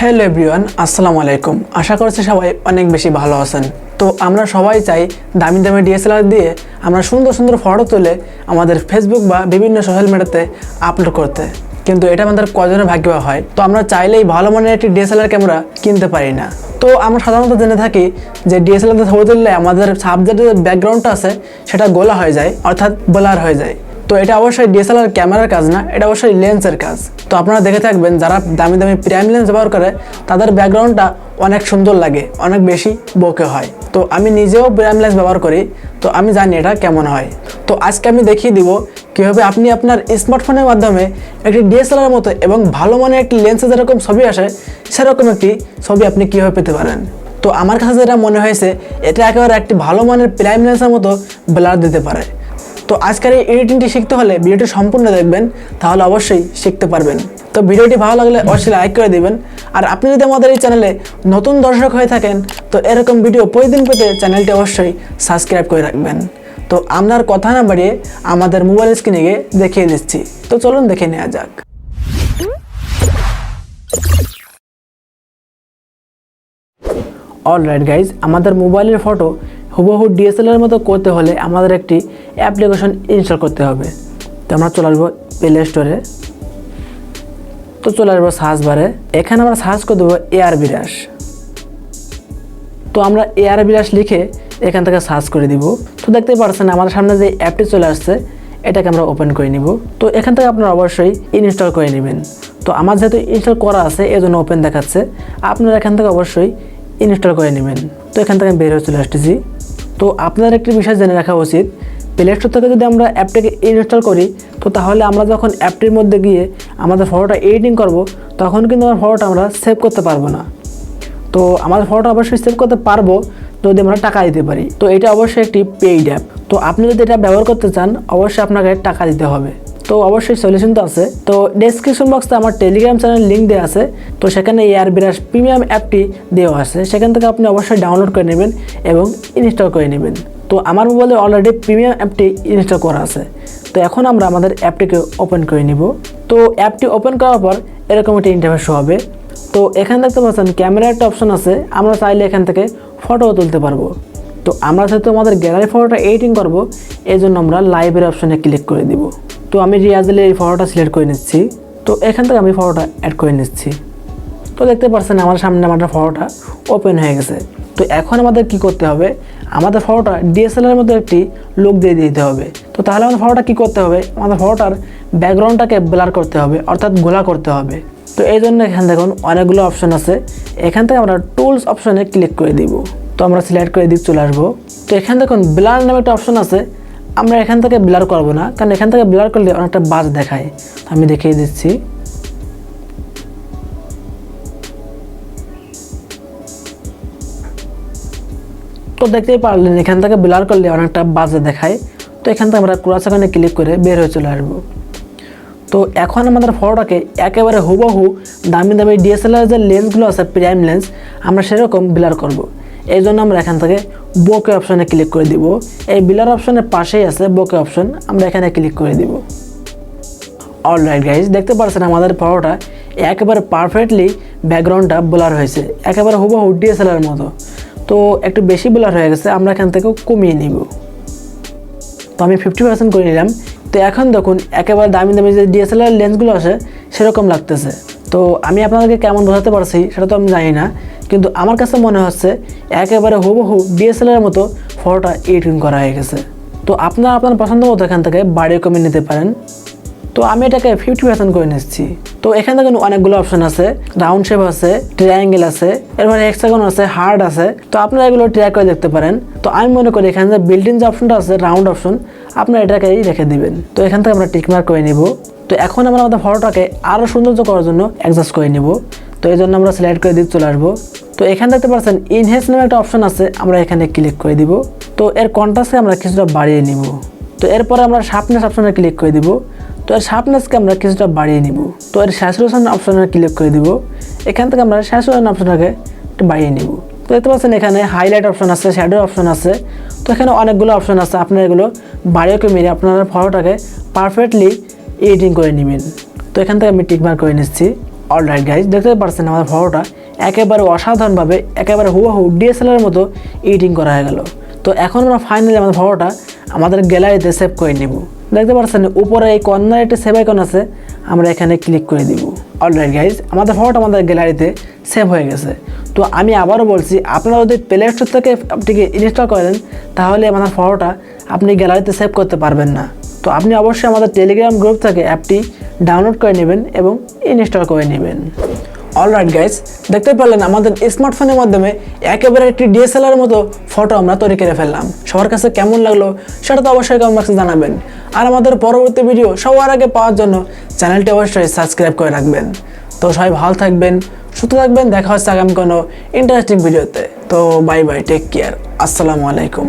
Hello everyone, আসসালামু আলাইকুম। আশা করছি সবাই অনেক বেশি ভালো আছেন। তো আমরা সবাই চাই দামি দামি ডিএসএলআর দিয়ে আমরা সুন্দর সুন্দর ফটো তুলে আমাদের ফেসবুক বা বিভিন্ন সোশ্যাল মিডিয়াতে আপলোড করতে, কিন্তু এটা আমাদের কজনের ভাগ্য হয়। তো আমরা চাইলেই ভালো মানের একটি ডিএসএলআর ক্যামেরা কিনতে পারি না। তো আমরা সাধারণত জেনে থাকি যে ডিএসএলআরতে ছবি তুললে আমাদের সাবজেক্টের ব্যাকগ্রাউন্ডটা আছে সেটা গোলা হয়ে যায়, অর্থাৎ ব্লার হয়ে যায়। তো এটা অবশ্যই ডিএসএলআর ক্যামেরার কাজ না, এটা অবশ্যই লেন্সের কাজ। তো আপনারা দেখে থাকবেন যারা দামি দামি প্রাইম লেন্স ব্যবহার করে তাদের ব্যাকগ্রাউন্ডটা অনেক সুন্দর লাগে, অনেক বেশি বোকে হয়। তো আমি নিজেও প্রাইম লেন্স ব্যবহার করি, তো আমি জানি এটা কেমন হয়। তো আজকে আমি দেখিয়ে দিব কীভাবে আপনি আপনার স্মার্টফোনের মাধ্যমে একটি ডিএসএলআর মতো এবং ভালো মানের একটি লেন্সে যেরকম ছবি আসে সেরকম একটি ছবি আপনি কীভাবে পেতে পারেন। তো আমার কাছে যেটা মনে হয়েছে এটা একেবারে একটি ভালো মানের প্রাইম লেন্সের মতো ব্লার দিতে পারে। তো আজকের এই এডিটিংটি শিখতে হলে ভিডিওটি সম্পূর্ণ দেখবেন, তাহলে অবশ্যই শিখতে পারবেন। তো ভিডিওটি ভালো লাগলে অবশ্যই লাইক করে দিবেন। আর আপনি যদি আমাদের এই চ্যানেলে নতুন দর্শক হয়ে থাকেন তো এরকম ভিডিও প্রতিদিন পেতে চ্যানেলটি অবশ্যই সাবস্ক্রাইব করে রাখবেন। তো আপনার কথা না বাড়িয়ে আমাদের মোবাইল স্ক্রিনে গিয়ে দেখিয়ে দিচ্ছি। তো চলুন দেখে নেওয়া যাক। অলরাইট গাইজ, আমাদের মোবাইলের ফটো হুবহু ডিএসএলআর মতো করতে হলে আমাদের একটি অ্যাপ্লিকেশন ইনস্টল করতে হবে। তো আমরা চলে আসবো প্লে স্টোরে। তো চলে আসবো সার্চ বারে, এখানে আমরা সার্চ করে দেবো airbrush। তো আমরা airbrush লিখে এখান থেকে সার্চ করে দিব। তো দেখতে পাচ্ছেন আমাদের সামনে যে অ্যাপটি চলে আসছে এটাকে আমরা ওপেন করে নিব। তো এখান থেকে আপনারা অবশ্যই ইনস্টল করে নেবেন। তো আমার যেহেতু ইনস্টল করা আছে এজন্য ওপেন দেখাচ্ছে, আপনারা এখান থেকে অবশ্যই ইনস্টল করে নেবেন। তো এখান থেকে বের হয়ে চলে আসতেছি। তো আপনার একটি বিষয় জেনে রাখা উচিত, প্লে স্টোর থেকে যদি আমরা অ্যাপটিকে ইনস্টল করি তো তাহলে আমরা যখন অ্যাপটির মধ্যে গিয়ে আমাদের ফটোটা এডিটিং করব তখন কিন্তু আমার ফটোটা আমরা সেভ করতে পারবো না। তো আমাদের ফটোটা অবশ্যই সেভ করতে পারবো যদি আমরা টাকা দিতে পারি। তো এটা অবশ্যই একটি পেইড অ্যাপ। তো আপনি যদি এটা ব্যবহার করতে চান অবশ্যই আপনাকে টাকা দিতে হবে। তো অবশ্যই সলিউশন তো আছে। তো ডেসক্রিপশন বক্সে আমার টেলিগ্রাম চ্যানেল লিঙ্ক দেওয়া আছে। তো সেখানে airbrush প্রিমিয়াম অ্যাপটি দেওয়া আছে, সেখান থেকে আপনি অবশ্যই ডাউনলোড করে নেবেন এবং ইনস্টল করে নেবেন। তো আমার মোবাইলে অলরেডি প্রিমিয়াম অ্যাপটি ইনস্টল করা আছে। তো এখন আমরা আমাদের অ্যাপটিকে ওপেন করে নিব। তো অ্যাপটি ওপেন করার পর এরকম একটি ইন্টারফেস হবে। তো এখানে দেখতে পাচ্ছেন ক্যামেরা একটা অপশন আছে, আমরা চাইলে এখান থেকে ফটোও তুলতে পারবো। তো আমরা যেহেতু আমাদের গ্যালারি ফটোটা এডিটিং করব এই জন্য আমরা লাইভের অপশনে ক্লিক করে দিব। তো আমি রিয়াজেলে এই ফটোটা সিলেক্ট করে নিচ্ছি। তো এখান থেকে আমি ফটোটা অ্যাড করে নিচ্ছি। তো দেখতে পাচ্ছেন আমার সামনে আমাদের ফটোটা ওপেন হয়ে গেছে। তো এখন আমাদের কি করতে হবে, আমাদের ফটোটা ডিএসএলআর মধ্যে একটি লুক দিয়ে দিতে হবে। তো তাহলে আমাদের ফটোটা কী করতে হবে, আমাদের ফটোটার ব্যাকগ্রাউন্ডটাকে ব্লার করতে হবে, অর্থাৎ গোলা করতে হবে। তো এই জন্য এখানে দেখুন অনেকগুলো অপশন আছে, এখান থেকে আমরা টুলস অপশনে ক্লিক করে দিব। তো আমরা সিলেক্ট করে দিক চলে আসবো। তো এখানে দেখুন ব্লার নামে একটা অপশন আছে, আমরা এখান থেকে ব্লার করবো না, কারণ এখান থেকে ব্লার করলে অনেকটা বাজ দেখায়। আমি দেখিয়ে দিচ্ছি। তো দেখতেই পারলেন এখান থেকে ব্লার করলে অনেকটা বাজে দেখায়। তো এখান থেকে আমরা ক্রস আইকনে ক্লিক করে বের হয়ে চলে আসবো। তো এখন আমাদের ফটোটাকে একেবারে হুবহু দামি দামি ডিএসএলআর যে লেন্সগুলো আছে প্রাইম লেন্স আমরা সেরকম ব্লার করব। এই জন্য আমরা এখান থেকে বোকে অপশনে ক্লিক করে দিব। এই ব্লার অপশনের পাশেই আছে বোকে অপশন, আমরা এখানে ক্লিক করে দিব। অলরাইট গাইজ, দেখতে পাচ্ছেন আমাদের ফটোটা একেবারে পারফেক্টলি ব্যাকগ্রাউন্ডটা ব্লার হয়েছে, একেবারে হুবহু ডিএসএলআর মতো। তো একটু বেশি ব্লার হয়ে গেছে, আমরা এখান থেকে কমিয়ে নিব। তো আমি 50% করে নিলাম। তো এখন দেখুন একেবারে দামি দামি যে ডিএসএলআর লেন্সগুলো আসে সেরকম লাগতেছে। তো আমি আপনাদেরকে কেমন বোঝাতে পারছি সেটা তো আমি জানি না, কিন্তু আমার কাছে মনে হচ্ছে একেবারে হুবহু ডিএসএলআর মতো ফটোটা এডিটিং করা হয়ে গেছে। তো আপনারা আপনার পছন্দ মতো এখান থেকে বাড়িয়ে কমিয়ে নিতে পারেন। তো আমি এটাকে 50% করে নিচ্ছি। তো এখানে দেখুন অনেকগুলো অপশন আছে, রাউন্ড শেপ আছে, ট্রায়াঙ্গেল আছে, এরপরে হেক্সাগন আছে, হার্ড আছে। তো আপনারা এগুলো ট্রাই করে দেখতে পারেন। তো আমি মনে করি এখানে যে বিল্ট ইন যে অপশনটা আছে রাউন্ড অপশন, আপনারা এটাকেই রেখে দিবেন। তো এখান থেকে আমরা টিকমার্ক করে নিব। তো এখন আমরা আমাদের ফটোটাকে আরও সৌন্দর্য করার জন্য অ্যাডজাস্ট করে নিব। তো এই জন্য আমরা সিলেক্ট করে দিয়ে চলে আসবো। তো এখানে দেখতে পাচ্ছেন ইনহেন্স নামে একটা অপশন আছে, আমরা এখানে ক্লিক করে দিব। তো এর কন্ট্রাস্টকে আমরা কিছুটা বাড়িয়ে নিব। তো এরপরে আমরা শার্পনেস অপশনে ক্লিক করে দিব। তো এর শার্পনেসকে আমরা কিছুটা বাড়িয়ে নিব। তো এর স্যাচুরেশন অপশনে ক্লিক করে দিব। এখান থেকে আমরা স্যাচুরেশন অপশনটাকে একটু বাড়িয়ে নিব। তো দেখতে পাচ্ছেন এখানে হাইলাইট অপশন আছে, শ্যাডো অপশন আছে। তো এখানে অনেকগুলো অপশন আছে, আপনারা এগুলো বাড়িয়ে কমিয়ে আপনারা ফটোটাকে পারফেক্টলি এডিটিং করে নেবেন। তো এখান থেকে আমি টিকমার্ক করে নিচ্ছি। অলরাইট গাইজ, দেখতে পাচ্ছেন আমাদের ফটোটা একেবারে অসাধারণভাবে একেবারে হুবহু ডিএসএলআর মতো এডিটিং করা হয়ে গেল। তো এখন আমরা ফাইনালি আমাদের ফটোটা আমাদের গ্যালারিতে সেভ করে নিব। দেখতে পাচ্ছেন উপরে এই কর্নারে একটা সেভ আইকন আছে, আমরা এখানে ক্লিক করে দিব। অলরাইট গাইজ, আমাদের ফটোটা আমাদের গ্যালারিতে সেভ হয়ে গেছে। তো আমি আবারও বলছি, আপনারা যদি প্লে স্টোর থেকে আপনিকে ইনস্টল করেন তাহলে আমাদের ফটোটা আপনি গ্যালারিতে সেভ করতে পারবেন না। তো আপনি অবশ্যই আমাদের টেলিগ্রাম গ্রুপ থেকে অ্যাপটি ডাউনলোড করে নেবেন এবং ইনস্টল করে নেবেন। অলরাইট গাইজ, দেখতে পেলেন আমাদের স্মার্টফোনের মাধ্যমে একেবারে একটি ডিএসএলআর মতো ফটো আমরা তৈরি করে ফেললাম। সবার কাছে কেমন লাগলো সেটা তো অবশ্যই কমেন্ট বক্সে জানাবেন। আর আমাদের পরবর্তী ভিডিও সবার আগে পাওয়ার জন্য চ্যানেলটি অবশ্যই সাবস্ক্রাইব করে রাখবেন। তো সবাই ভালো থাকবেন, সুস্থ থাকবেন, দেখা হচ্ছে আগামী কোনো ইন্টারেস্টিং ভিডিওতে। তো বাই বাই, টেক কেয়ার, আসসালামু আলাইকুম।